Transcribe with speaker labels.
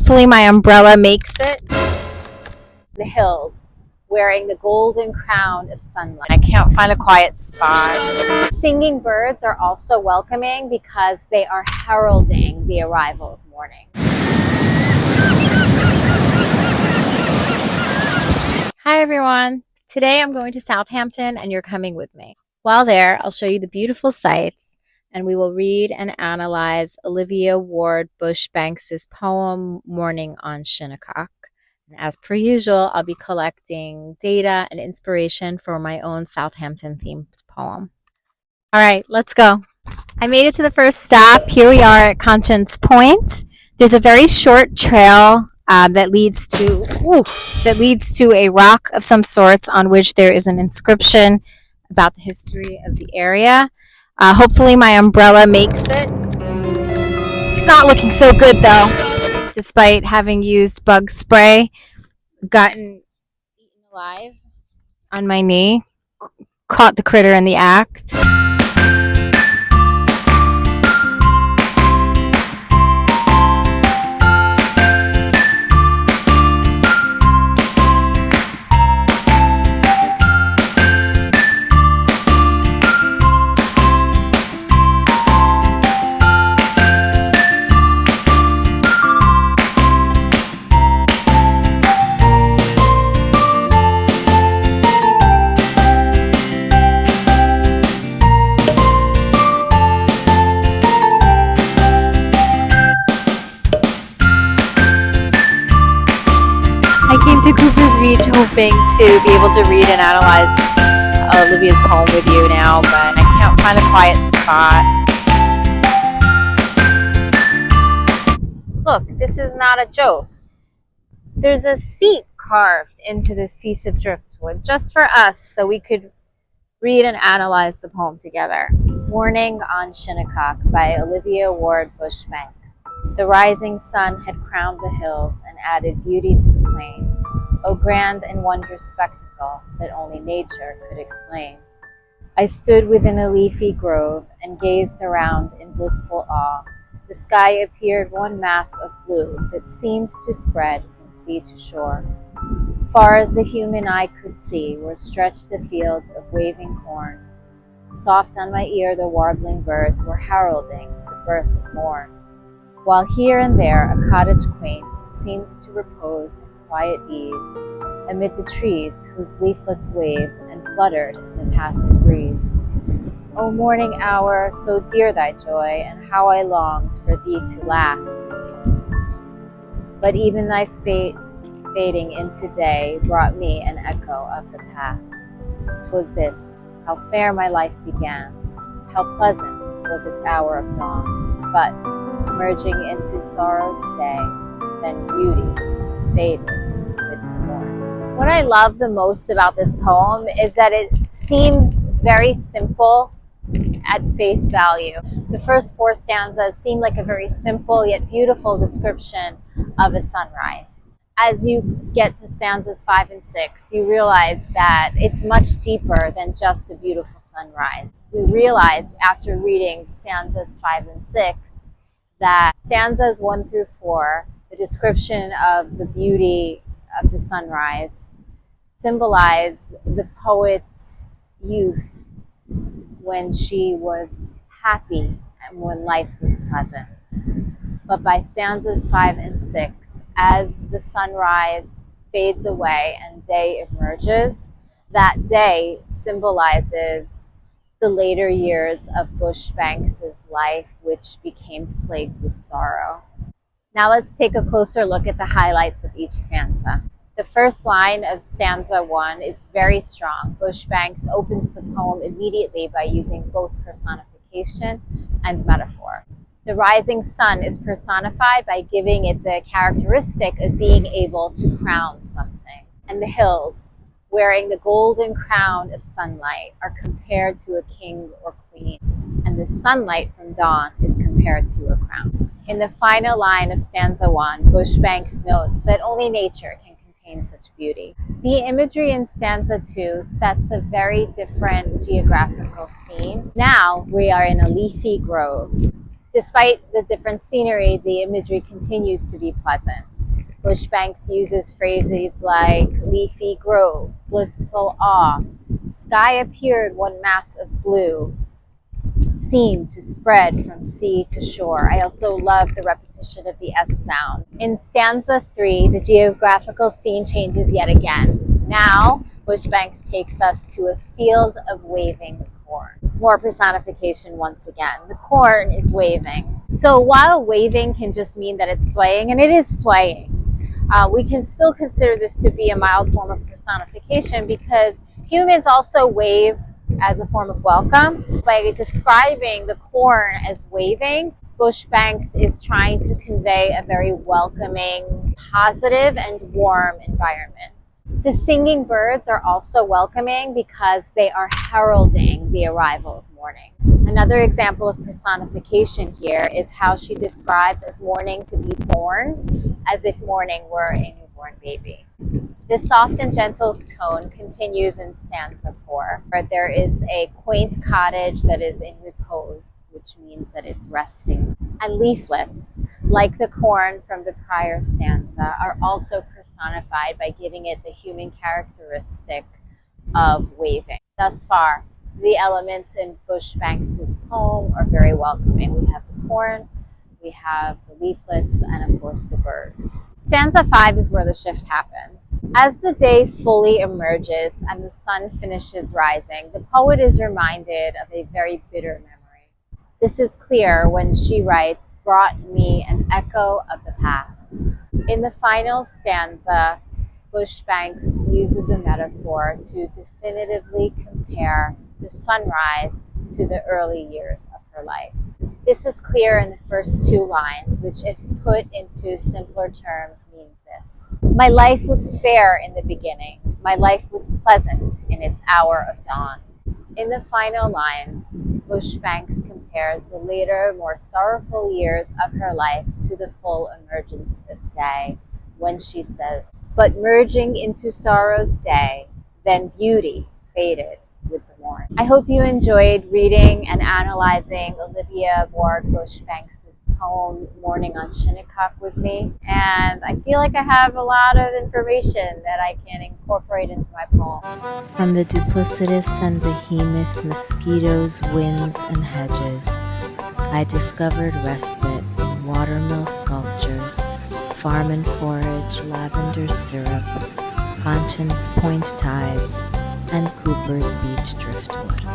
Speaker 1: Hopefully my umbrella makes it. The hills, wearing the golden crown of sunlight. I can't find a quiet spot. Singing birds are also welcoming because they are heralding the arrival of morning. Hi everyone. Today I'm going to Southampton and you're coming with me. While there, I'll show you the beautiful sights and we will read and analyze Olivia Ward Bush-Banks' poem, Morning on Shinnecock. And as per usual, I'll be collecting data and inspiration for my own Southampton-themed poem. All right, let's go. I made it to the first stop. Here we are at Conscience Point. There's a very short trail that leads to a rock of some sorts on which there is an inscription about the history of the area. Hopefully my umbrella makes it. It's not looking so good though. Despite having used bug spray, gotten eaten alive on my knee, caught the critter in the act. I came to Cooper's Beach hoping to be able to read and analyze Olivia's poem with you now, but I can't find a quiet spot. Look, this is not a joke. There's a seat carved into this piece of driftwood just for us so we could read and analyze the poem together. Morning on Shinnecock by Olivia Ward Bush-Banks. The rising sun had crowned the hills and added beauty to the plain. O grand and wondrous spectacle that only nature could explain. I stood within a leafy grove and gazed around in blissful awe. The sky appeared one mass of blue that seemed to spread from sea to shore. Far as the human eye could see were stretched the fields of waving corn. Soft on my ear the warbling birds were heralding the birth of morn. While here and there a cottage quaint seemed to repose in quiet ease amid the trees whose leaflets waved and fluttered in the passing breeze. O morning hour, so dear thy joy, and how I longed for thee to last. But even thy fate fading into day brought me an echo of the past. 'Twas this, how fair my life began, how pleasant was its hour of dawn, but merging into sorrow's day, then beauty faded with the morn. What I love the most about this poem is that it seems very simple at face value. The first four stanzas seem like a very simple yet beautiful description of a sunrise. As you get to stanzas 5 and 6, you realize that it's much deeper than just a beautiful sunrise. We realize after reading stanzas 5 and 6 that stanzas 1 through 4, the description of the beauty of the sunrise, symbolize the poet's youth when she was happy and when life was pleasant. But by stanzas 5 and 6, as the sunrise fades away and day emerges, that day symbolizes the later years of Bush-Banks' life, which became plagued with sorrow. Now let's take a closer look at the highlights of each stanza. The first line of stanza 1 is very strong. Bush-Banks opens the poem immediately by using both personification and metaphor. The rising sun is personified by giving it the characteristic of being able to crown something. And the hills, wearing the golden crown of sunlight, are compared to a king or queen, and the sunlight from dawn is compared to a crown. In the final line of stanza 1, Bush-Banks notes that only nature can contain such beauty. The imagery in stanza 2 sets a very different geographical scene. Now we are in a leafy grove. Despite the different scenery, the imagery continues to be pleasant. Bush-Banks uses phrases like leafy grove, blissful awe, sky appeared one mass of blue, seemed to spread from sea to shore. I also love the repetition of the S sound. In stanza 3, the geographical scene changes yet again. Now, Bush-Banks takes us to a field of waving corn. More personification once again. The corn is waving. So while waving can just mean that it's swaying, and it is swaying, we can still consider this to be a mild form of personification because humans also wave as a form of welcome. By describing the corn as waving, Bush-Banks is trying to convey a very welcoming, positive, and warm environment. The singing birds are also welcoming because they are heralding the arrival of morning. Another example of personification here is how she describes as morning to be born, as if morning were a newborn baby. This soft and gentle tone continues in stanza 4, where there is a quaint cottage that is in repose, which means that it's resting. And leaflets, like the corn from the prior stanza, are also personified by giving it the human characteristic of waving. Thus far, the elements in Bush-Banks' poem are very welcoming. We have the corn, we have the leaflets, and of course the birds. Stanza 5 is where the shift happens. As the day fully emerges and the sun finishes rising, the poet is reminded of a very bitter memory. This is clear when she writes, "Brought me an echo of the past." In the final stanza, Bush-Banks uses a metaphor to definitively compare the sunrise to the early years of her life. This is clear in the first 2 lines, which if put into simpler terms means this. My life was fair in the beginning. My life was pleasant in its hour of dawn. In the final lines, Bush-Banks compares the later, more sorrowful years of her life to the full emergence of day, when she says, "But merging into sorrow's day, then beauty faded with the morn." I hope you enjoyed reading and analyzing Olivia Ward Bush-Banks' poem Morning on Shinnecock with me, and I feel like I have a lot of information that I can incorporate into my poem.
Speaker 2: From the duplicitous and behemoth mosquitoes, winds, and hedges, I discovered respite in watermill sculptures, farm and forage, lavender syrup, Conscience Point tides, and Cooper's Beach driftwood.